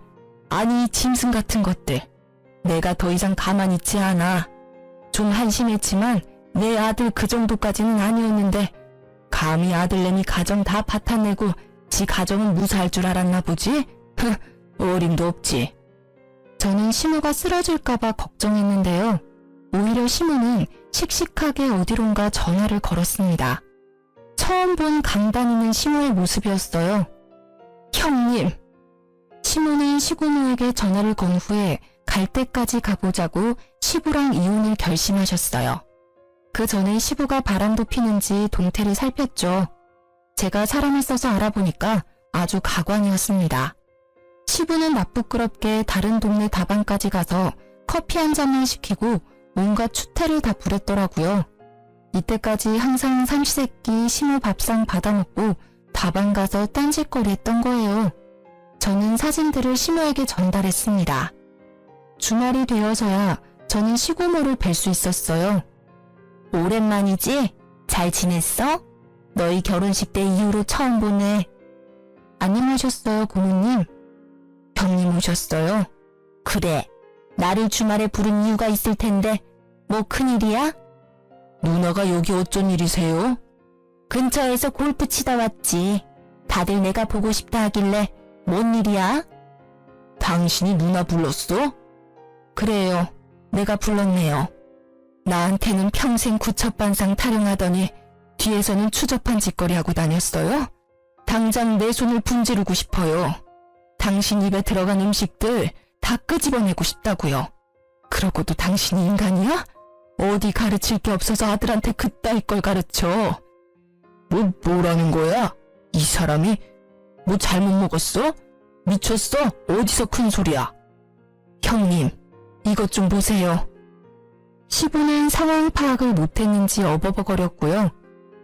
S1: 아니 짐승 같은 것들. 내가 더 이상 가만히 있지 않아. 좀 한심했지만 내 아들 그 정도까지는 아니었는데 감히 아들내미 가정 다 파탄내고 지 가정은 무사할 줄 알았나 보지? 어림도 없지. 저는 시모가 쓰러질까봐 걱정했는데요. 오히려 시모는 씩씩하게 어디론가 전화를 걸었습니다. 처음 본 강단 있는 시모의 모습이었어요. 형님. 시모는 시고모에게 전화를 건 후에 갈 때까지 가보자고 시부랑 이혼을 결심하셨어요. 그 전에 시부가 바람도 피는지 동태를 살폈죠. 제가 사람을 써서 알아보니까 아주 가관이었습니다. 시부는 나쁘끄럽게 다른 동네 다방까지 가서 커피 한 잔만 시키고 온갖 추태를 다 부렸더라고요. 이때까지 항상 삼시세끼 시모 밥상 받아먹고 다방 가서 딴짓거리 했던 거예요. 저는 사진들을 시모에게 전달했습니다. 주말이 되어서야 저는 시고모를 뵐 수 있었어요. 오랜만이지? 잘 지냈어? 너희 결혼식 때 이후로 처음 보네. 안녕하셨어요, 고모님. 형님 오셨어요? 그래. 나를 주말에 부른 이유가 있을 텐데 뭐 큰일이야? 누나가 여기 어쩐 일이세요? 근처에서 골프 치다 왔지. 다들 내가 보고 싶다 하길래 뭔 일이야? 당신이 누나 불렀어? 그래요. 내가 불렀네요. 나한테는 평생 구첩반상 타령하더니 뒤에서는 추접한 짓거리 하고 다녔어요? 당장 내 손을 분지르고 싶어요. 당신 입에 들어간 음식들 다 끄집어내고 싶다고요. 그러고도 당신이 인간이야? 어디 가르칠 게 없어서 아들한테 그따위 걸 가르쳐. 뭐라는 거야? 이 사람이 뭐 잘못 먹었어? 미쳤어? 어디서 큰 소리야? 형님, 이것 좀 보세요. 시부는 상황 파악을 못했는지 어버버거렸고요.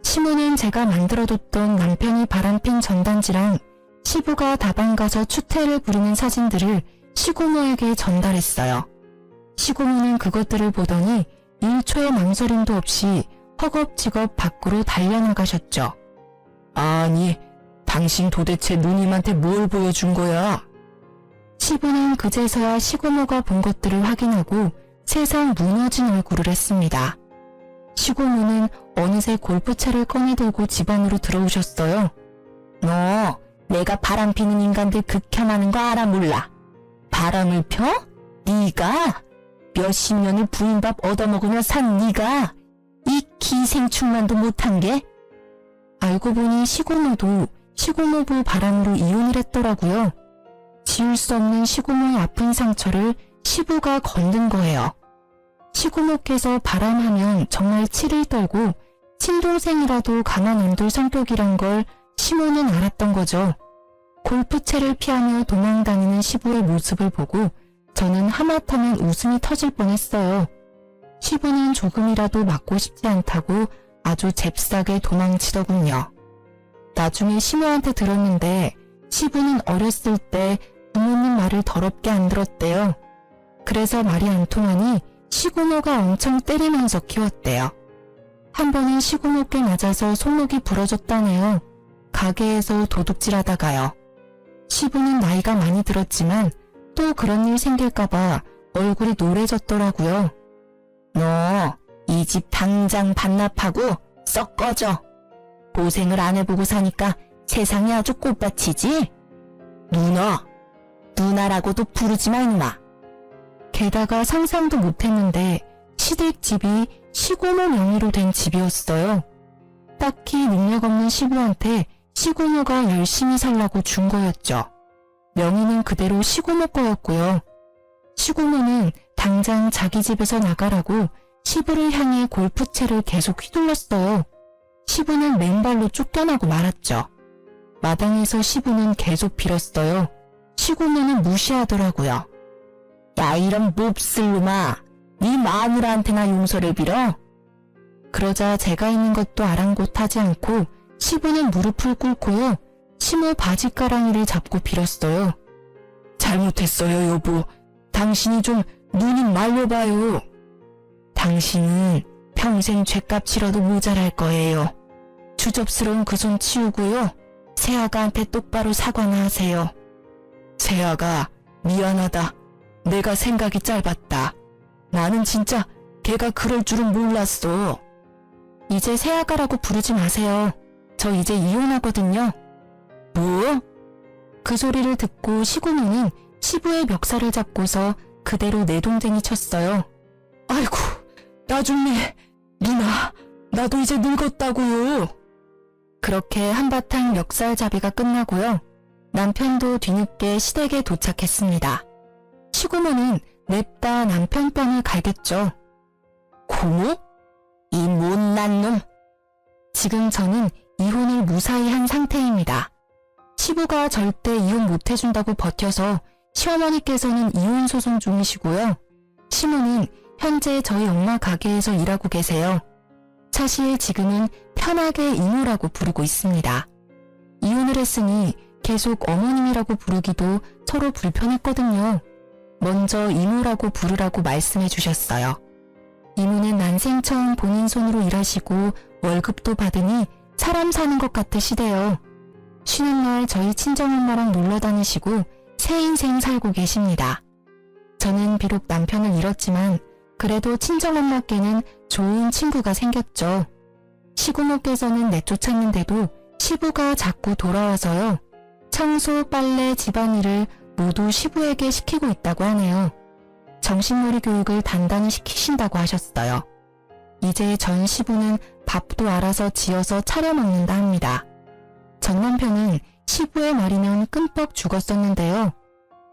S1: 시모는 제가 만들어뒀던 남편이 바람핀 전단지랑 시부가 다방 가서 추태를 부리는 사진들을 시고모에게 전달했어요. 시고모는 그것들을 보더니 1초의 망설임도 없이 허겁지겁 밖으로 달려나가셨죠. 아니, 당신 도대체 누님한테 뭘 보여준 거야? 시부는 그제서야 시고모가 본 것들을 확인하고 세상 무너진 얼굴을 했습니다. 시고모는 어느새 골프채를 꺼내들고 집 안으로 들어오셨어요. 너 내가 바람피는 인간들 극혐하는 거 알아 몰라? 바람을 펴? 네가? 몇십 년을 부인밥 얻어먹으며 산 네가? 이 기생충만도 못한 게? 알고 보니 시고모도 시고모부 바람으로 이혼을 했더라고요. 지울 수 없는 시고모의 아픈 상처를 시부가 건든 거예요. 시고모께서 바람하면 정말 치를 떨고 친동생이라도 가만 안 둘 성격이란 걸 시모는 알았던 거죠. 골프채를 피하며 도망다니는 시부의 모습을 보고 저는 하마터면 웃음이 터질 뻔했어요. 시부는 조금이라도 맞고 싶지 않다고 아주 잽싸게 도망치더군요. 나중에 시모한테 들었는데 시부는 어렸을 때 부모님 말을 더럽게 안 들었대요. 그래서 말이 안 통하니 시고모가 엄청 때리면서 키웠대요. 한 번은 시고모께 맞아서 손목이 부러졌다네요. 가게에서 도둑질하다가요. 시부는 나이가 많이 들었지만 또 그런 일 생길까봐 얼굴이 노래졌더라고요. 너 이 집 당장 반납하고 썩 꺼져. 고생을 안 해보고 사니까 세상이 아주 꽃밭이지? 누나라고도 부르지 마 이놈아. 게다가 상상도 못했는데 시댁집이 시고모 명의로 된 집이었어요. 딱히 능력 없는 시부한테 시고모가 열심히 살라고 준 거였죠. 명의는 그대로 시고모 거였고요. 시고모는 당장 자기 집에서 나가라고 시부를 향해 골프채를 계속 휘둘렀어요. 시부는 맨발로 쫓겨나고 말았죠. 마당에서 시부는 계속 빌었어요. 시고모는 무시하더라고요. 야, 이런 몹쓸 놈아, 네 마누라한테나 용서를 빌어? 그러자 제가 있는 것도 아랑곳하지 않고 시부는 무릎을 꿇고요. 시모 바지가랑이를 잡고 빌었어요. 잘못했어요, 여보. 당신이 좀 누님 말려봐요. 당신은 평생 죗값 치러도 모자랄 거예요. 주접스러운 그 손 치우고요. 새아가한테 똑바로 사과나 하세요. 새아가, 미안하다. 내가 생각이 짧았다. 나는 진짜 걔가 그럴 줄은 몰랐어. 이제 새아가라고 부르지 마세요. 저 이제 이혼하거든요. 뭐? 그 소리를 듣고 시고모는 시부의 멱살을 잡고서 그대로 내동댕이 쳤어요. 아이고, 나중에 누나, 나도 이제 늙었다고요. 그렇게 한바탕 멱살잡이가 끝나고요. 남편도 뒤늦게 시댁에 도착했습니다. 시고모는 냅다 남편 뺨을 갈겼죠. 고모? 이 못난 놈. 지금 저는 이혼을 무사히 한 상태입니다. 시부가 절대 이혼 못해준다고 버텨서 시어머니께서는 이혼 소송 중이시고요. 시모는 현재 저희 엄마 가게에서 일하고 계세요. 사실 지금은 편하게 이모라고 부르고 있습니다. 이혼을 했으니 계속 어머님이라고 부르기도 서로 불편했거든요. 먼저 이모라고 부르라고 말씀해 주셨어요. 이모는 난생 처음 본인 손으로 일하시고 월급도 받으니 사람 사는 것 같으시대요. 쉬는 날 저희 친정엄마랑 놀러 다니시고 새 인생 살고 계십니다. 저는 비록 남편을 잃었지만 그래도 친정엄마께는 좋은 친구가 생겼죠. 시고모께서는 내쫓았는데도 시부가 자꾸 돌아와서요. 청소, 빨래, 집안일을 모두 시부에게 시키고 있다고 하네요. 정신머리 교육을 단단히 시키신다고 하셨어요. 이제 전 시부는 밥도 알아서 지어서 차려 먹는다 합니다. 전 남편은 시부의 말이면 끔뻑 죽었었는데요.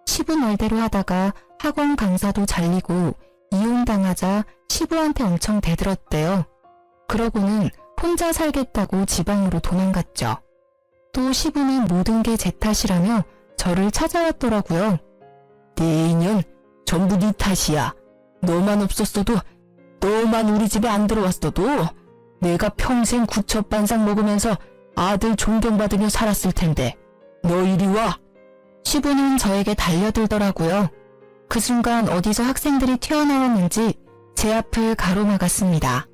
S1: 시부 말대로 하다가 학원 강사도 잘리고 이혼당하자 시부한테 엄청 대들었대요. 그러고는 혼자 살겠다고 지방으로 도망갔죠. 또 시부는 모든 게 제 탓이라며 저를 찾아왔더라고요. 네 인연 전부 네 탓이야. 너만 없었어도, 너만 우리 집에 안 들어왔어도 내가 평생 구첩반상 먹으면서 아들 존경받으며 살았을 텐데 너 이리 와. 시부는 저에게 달려들더라고요. 그 순간 어디서 학생들이 튀어나왔는지 제 앞을 가로막았습니다.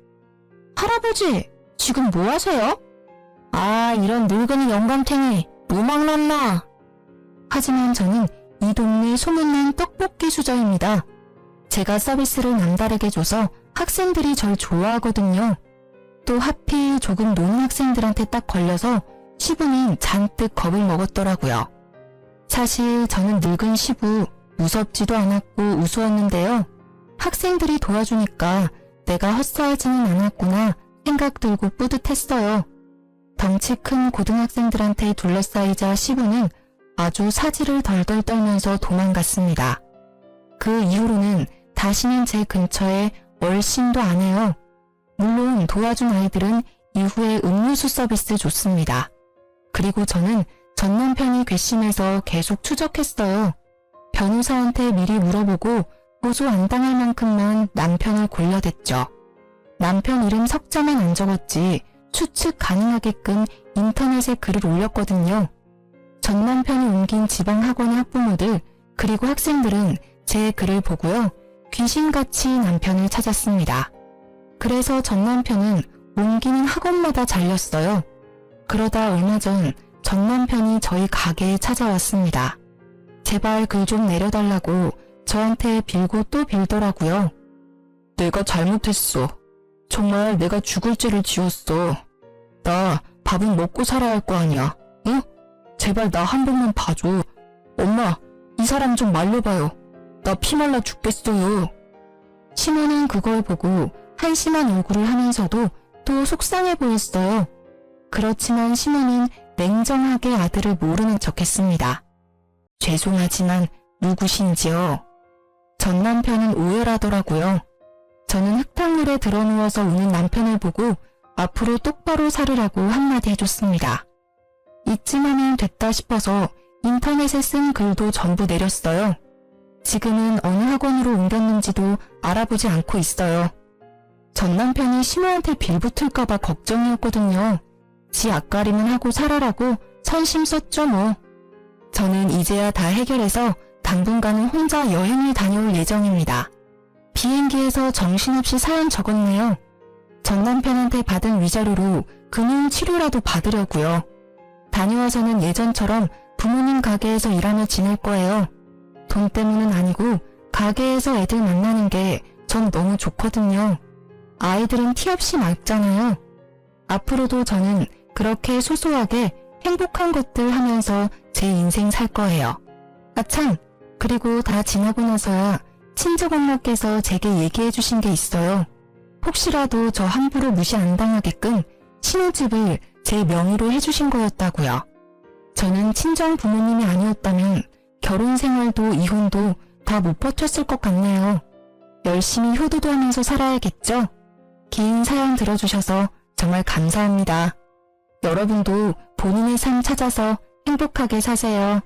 S1: 할아버지, 지금 뭐 하세요? 아, 이런 늙은이 영감탱이, 무망났나? 하지만 저는 이 동네 소문난 떡볶이 수저입니다. 제가 서비스를 남다르게 줘서 학생들이 절 좋아하거든요. 또 하필 조금 노는 학생들한테 딱 걸려서 시부는 잔뜩 겁을 먹었더라고요. 사실 저는 늙은 시부 무섭지도 않았고 우스웠는데요. 학생들이 도와주니까 내가 헛살지는 않았구나 생각 들고 뿌듯했어요. 덩치 큰 고등학생들한테 둘러싸이자 시부는 아주 사지를 덜덜 떨면서 도망갔습니다. 그 이후로는 다시는 제 근처에 얼씬도 안 해요. 물론 도와준 아이들은 이후에 음료수 서비스 줬습니다. 그리고 저는 전 남편이 괘씸해서 계속 추적했어요. 변호사한테 미리 물어보고 고소 안 당할 만큼만 남편을 골려댔죠. 남편 이름 석자만 안 적었지 추측 가능하게끔 인터넷에 글을 올렸거든요. 전 남편이 옮긴 지방학원의 학부모들 그리고 학생들은 제 글을 보고요. 귀신같이 남편을 찾았습니다. 그래서 전 남편은 옮기는 학원마다 잘렸어요. 그러다 얼마 전 남편이 저희 가게에 찾아왔습니다. 제발 글 좀 내려달라고 저한테 빌고 또 빌더라고요. 내가 잘못했어. 정말 내가 죽을 죄를 지었어. 나 밥은 먹고 살아야 할 거 아니야. 응? 제발 나 한 번만 봐줘. 엄마, 이 사람 좀 말려봐요. 나 피 말라 죽겠어요. 신우는 그걸 보고 한심한 얼굴을 하면서도 또 속상해 보였어요. 그렇지만 신우는 냉정하게 아들을 모르는 척했습니다. 죄송하지만 누구신지요? 전 남편은 오열하더라고요. 저는 흙탕물에 드러누워서 우는 남편을 보고 앞으로 똑바로 살으라고 한마디 해줬습니다. 이쯤 하면 됐다 싶어서 인터넷에 쓴 글도 전부 내렸어요. 지금은 어느 학원으로 옮겼는지도 알아보지 않고 있어요. 전 남편이 신우한테 빌붙을까봐 걱정이었거든요. 지 앞가림은 하고 살아라고 선심 썼죠 뭐. 저는 이제야 다 해결해서 당분간은 혼자 여행을 다녀올 예정입니다. 비행기에서 정신없이 사연 적었네요. 전 남편한테 받은 위자료로 금융 치료라도 받으려고요. 다녀와서는 예전처럼 부모님 가게에서 일하며 지낼 거예요. 돈 때문은 아니고 가게에서 애들 만나는 게 전 너무 좋거든요. 아이들은 티 없이 맑잖아요. 앞으로도 저는 그렇게 소소하게 행복한 것들 하면서 제 인생 살 거예요. 아참, 그리고 다 지나고 나서야 친정 엄마께서 제게 얘기해 주신 게 있어요. 혹시라도 저 함부로 무시 안 당하게끔 신혼집을 제 명의로 해주신 거였다고요. 저는 친정 부모님이 아니었다면 결혼 생활도 이혼도 다 못 버텼을 것 같네요. 열심히 효도도 하면서 살아야겠죠? 긴 사연 들어주셔서 정말 감사합니다. 여러분도 본인의 삶 찾아서 행복하게 사세요.